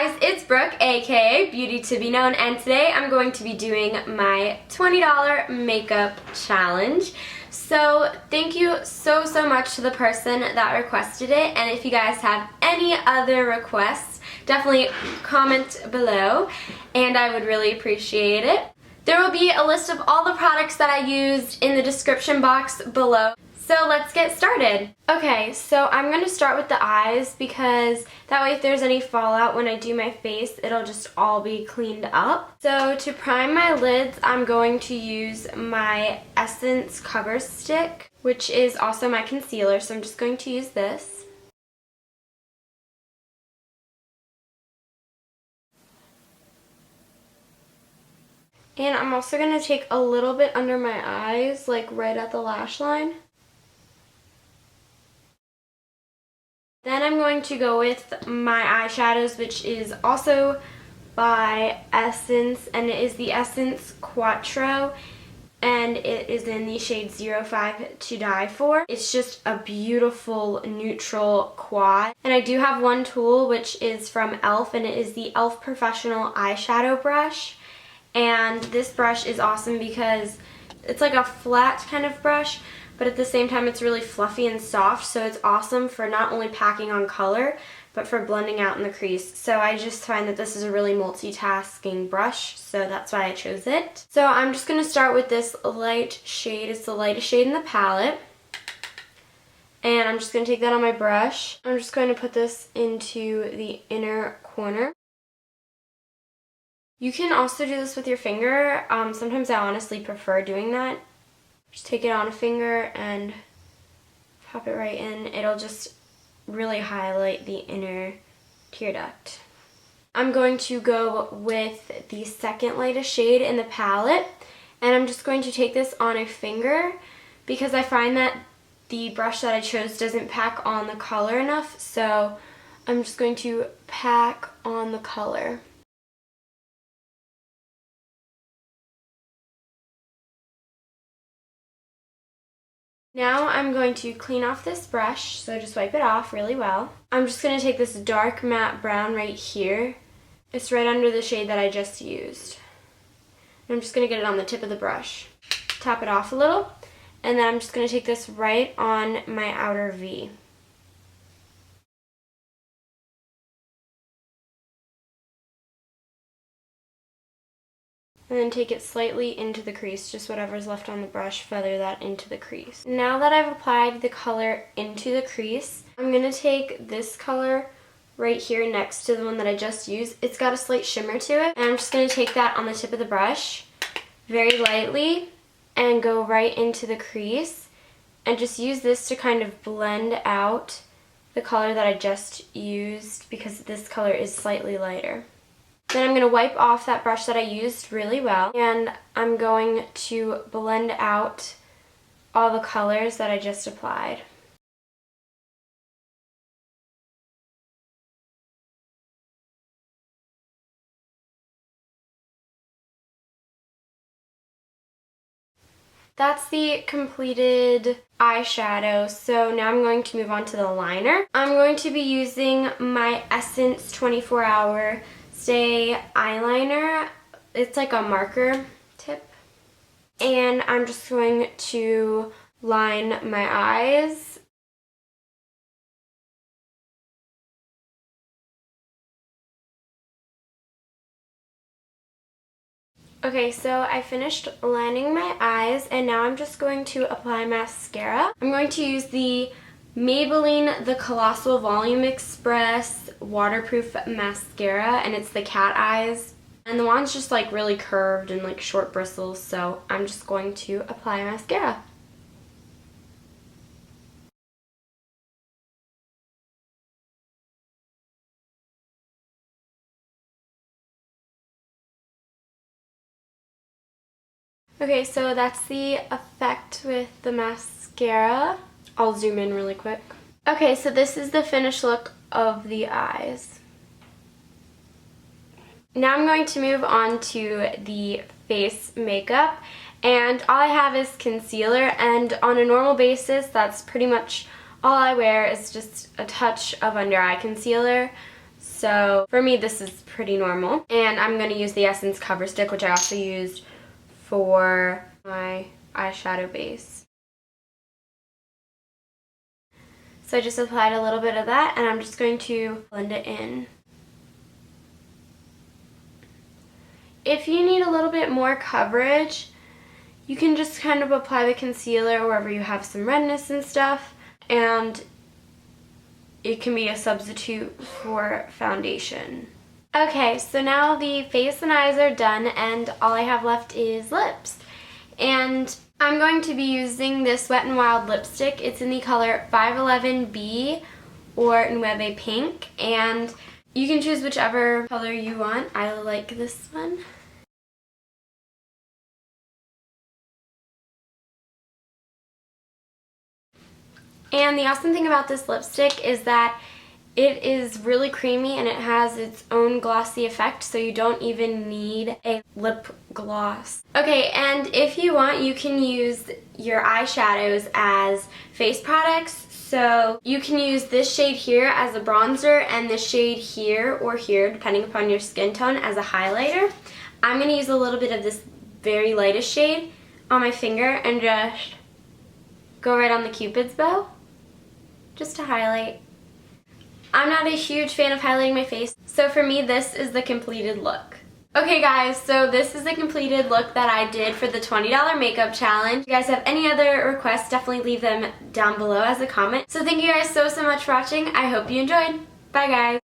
guys, it's Brooke, aka Beauty to Be Known, and today I'm going to be doing my $20 makeup challenge. So thank you so much to the person that requested it, and if you guys have any other requests, definitely comment below, and I would really appreciate it. There will be a list of all the products that I used in the description box below. So let's get started. Okay, so I'm going to start with the eyes because that way if there's any fallout when I do my face, it'll just all be cleaned up. So to prime my lids, I'm going to use my Essence Coverstick, which is also my concealer, so I'm just going to use this. And I'm also going to take a little bit under my eyes, like right at the lash line. Then I'm going to go with my eyeshadows, which is also by Essence, and it is the Essence Quattro, and it is in the shade 05 to Die For. It's just a beautiful neutral quad. And I do have one tool, which is from E.L.F, and it is the E.L.F Professional Eyeshadow Brush. And this brush is awesome because it's like a flat kind of brush, but at the same time it's really fluffy and soft, so it's awesome for not only packing on color, but for blending out in the crease. So I just find that this is a really multitasking brush, so that's why I chose it. So I'm just going to start with this light shade. It's the lightest shade in the palette. And I'm just going to take that on my brush. I'm just going to put this into the inner corner. You can also do this with your finger. Sometimes I honestly prefer doing that. Just take it on a finger and pop it right in. It'll just really highlight the inner tear duct. I'm going to go with the second lightest shade in the palette, and I'm just going to take this on a finger because I find that the brush that I chose doesn't pack on the color enough, so I'm just going to pack on the color. Now I'm going to clean off this brush, so just wipe it off really well. I'm just going to take this dark matte brown right here. It's right under the shade that I just used. And I'm just going to get it on the tip of the brush. Tap it off a little, and then I'm just going to take this right on my outer V. And then take it slightly into the crease, just whatever's left on the brush, feather that into the crease. Now that I've applied the color into the crease, I'm going to take this color right here next to the one that I just used. It's got a slight shimmer to it, and I'm just going to take that on the tip of the brush very lightly and go right into the crease and just use this to kind of blend out the color that I just used because this color is slightly lighter. Then I'm going to wipe off that brush that I used really well, and I'm going to blend out all the colors that I just applied. That's the completed eyeshadow, so now I'm going to move on to the liner. I'm going to be using my Essence 24-Hour Stay Eyeliner. It's like a marker tip. And I'm just going to line my eyes. Okay, so I finished lining my eyes, and now I'm just going to apply mascara. I'm going to use the Maybelline The Colossal Volume Express Waterproof Mascara, and it's the cat eyes. And the wand's just like really curved and like short bristles, so I'm just going to apply mascara. Okay, so that's the effect with the mascara. I'll zoom in really quick. Okay, so this is the finished look of the eyes. Now I'm going to move on to the face makeup, and all I have is concealer, and on a normal basis that's pretty much all I wear is just a touch of under eye concealer. So for me, this is pretty normal. And I'm going to use the Essence Coverstick, which I also used for my eyeshadow base. So I just applied a little bit of that, and I'm just going to blend it in. If you need a little bit more coverage, you can just kind of apply the concealer wherever you have some redness and stuff, and it can be a substitute for foundation. Okay, so now the face and eyes are done, and all I have left is lips. And I'm going to be using this Wet n Wild lipstick. It's in the color 511B or Nouveau Pink, and you can choose whichever color you want. I like this one. And the awesome thing about this lipstick is that it is really creamy and it has its own glossy effect, so you don't even need a lip gloss. Okay, and if you want, you can use your eyeshadows as face products. So you can use this shade here as a bronzer and this shade here or here, depending upon your skin tone, as a highlighter. I'm going to use a little bit of this very lightest shade on my finger and just go right on the Cupid's bow, just to highlight. I'm not a huge fan of highlighting my face, so for me this is the completed look. Okay guys, so this is the completed look that I did for the $20 makeup challenge. If you guys have any other requests, definitely leave them down below as a comment. So thank you guys so much for watching. I hope you enjoyed. Bye guys.